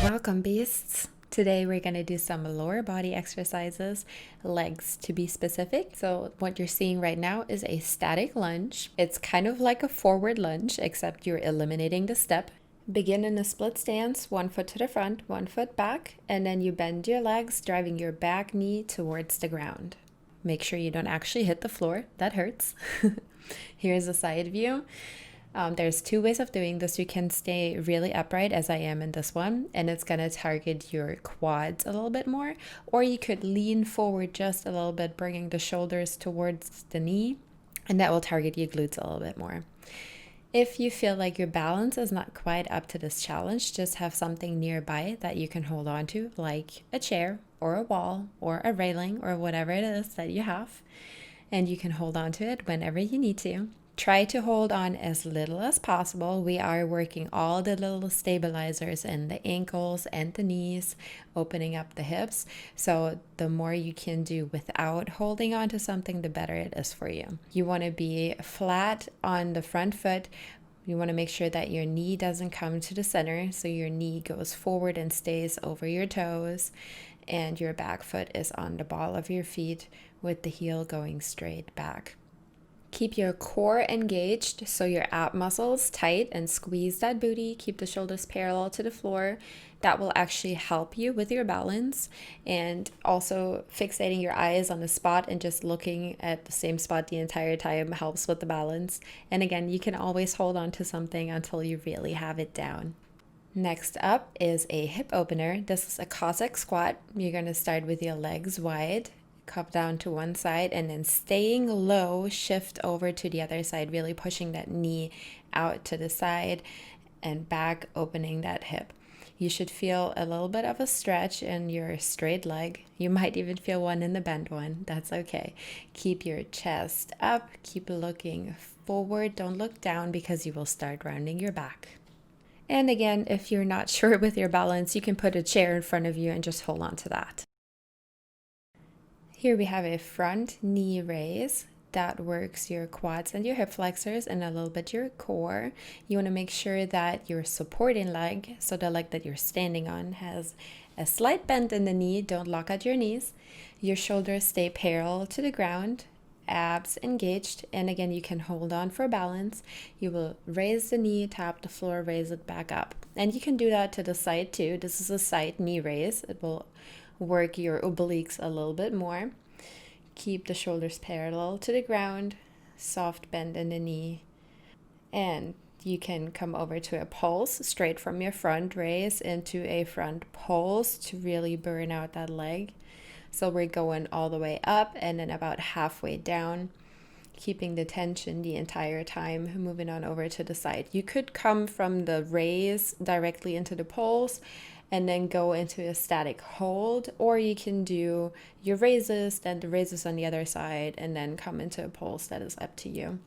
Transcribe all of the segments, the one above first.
Welcome, beasts. Today we're going to do some lower body exercises, legs to be specific. So what you're seeing right now is a static lunge. It's kind of like a forward lunge, except you're eliminating the step. Begin in a split stance, 1 foot to the front, 1 foot back, and then you bend your legs, driving your back knee towards the ground. Make sure you don't actually hit the floor, that hurts. Here's a side view. There's two ways of doing this. You can stay really upright as I am in this one, and it's going to target your quads a little bit more, or you could lean forward just a little bit, bringing the shoulders towards the knee, and that will target your glutes a little bit more. If you feel like your balance is not quite up to this challenge, just have something nearby that you can hold on to, like a chair or a wall or a railing or whatever it is that you have, and you can hold on to it whenever you need to. Try to hold on as little as possible. We are working all the little stabilizers in the ankles and the knees, opening up the hips. So the more you can do without holding on to something, the better it is for you. You want to be flat on the front foot. You want to make sure that your knee doesn't come to the center, so your knee goes forward and stays over your toes, and your back foot is on the ball of your feet with the heel going straight back. Keep your core engaged, so your ab muscles tight, and squeeze that booty. Keep the shoulders parallel to the floor. That will actually help you with your balance, and also fixating your eyes on the spot and just looking at the same spot the entire time helps with the balance. And again, you can always hold on to something until you really have it down. Next up is a hip opener. This is a Cossack Squat. You're going to start with your legs wide, cup down to one side, and then staying low, shift over to the other side, really pushing that knee out to the side and back, opening that hip. You should feel a little bit of a stretch in your straight leg. You might even feel one in the bent one. That's okay. Keep your chest up, keep looking forward. Don't look down because you will start rounding your back. And again, if you're not sure with your balance, you can put a chair in front of you and just hold on to that. Here we have a front knee raise that works your quads and your hip flexors and a little bit your core. You want to make sure that your supporting leg, so the leg that you're standing on, has a slight bend in the knee. Don't lock out your knees. Your shoulders stay parallel to the ground, abs engaged, and again, you can hold on for balance. You will raise the knee, tap the floor, raise it back up. And you can do that to the side too. This is a side knee raise. It will work your obliques a little bit more. Keep the shoulders parallel to the ground, soft bend in the knee, and you can come over to a pulse straight from your front raise into a front pulse to really burn out that leg. So we're going all the way up and then about halfway down, keeping the tension the entire time, moving on over to the side. You could come from the raise directly into the pulse and then go into a static hold, or you can do your raises, then the raises on the other side, and then come into a pulse. That is up to you.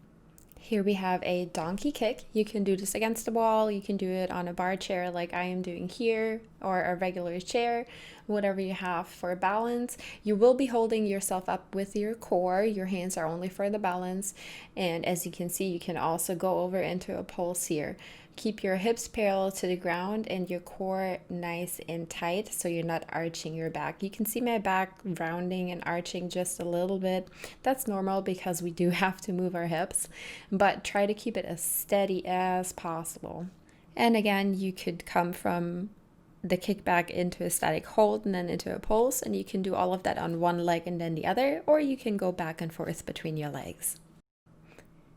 Here we have a donkey kick. You can do this against the wall, you can do it on a bar chair like I am doing here, or a regular chair, whatever you have for balance. You will be holding yourself up with your core. Your hands are only for the balance, and as you can see, you can also go over into a pulse here. Keep your hips parallel to the ground and your core nice and tight so you're not arching your back. You can see my back rounding and arching just a little bit. That's normal because we do have to move our hips, but try to keep it as steady as possible. And again, you could come from the kickback into a static hold and then into a pulse, and you can do all of that on one leg and then the other, or you can go back and forth between your legs.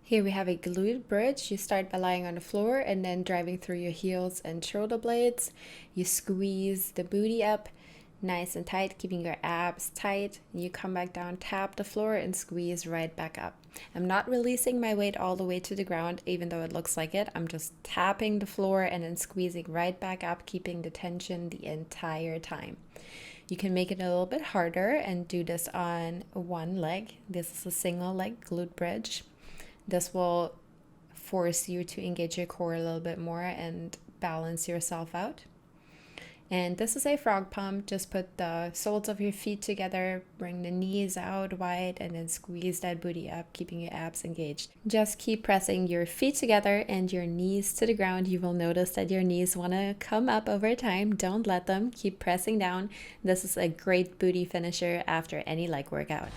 Here we have a glute bridge. You start by lying on the floor and then driving through your heels and shoulder blades. You squeeze the booty up nice and tight, keeping your abs tight. You come back down, tap the floor, and squeeze right back up. I'm not releasing my weight all the way to the ground, even though it looks like it. I'm just tapping the floor and then squeezing right back up, keeping the tension the entire time. You can make it a little bit harder and do this on one leg. This is a single leg glute bridge. This will force you to engage your core a little bit more and balance yourself out. And this is a frog pump. Just put the soles of your feet together, bring the knees out wide, and then squeeze that booty up, keeping your abs engaged. Just keep pressing your feet together and your knees to the ground. You will notice that your knees want to come up over time. Don't let them. Keep pressing down. This is a great booty finisher after any leg workout.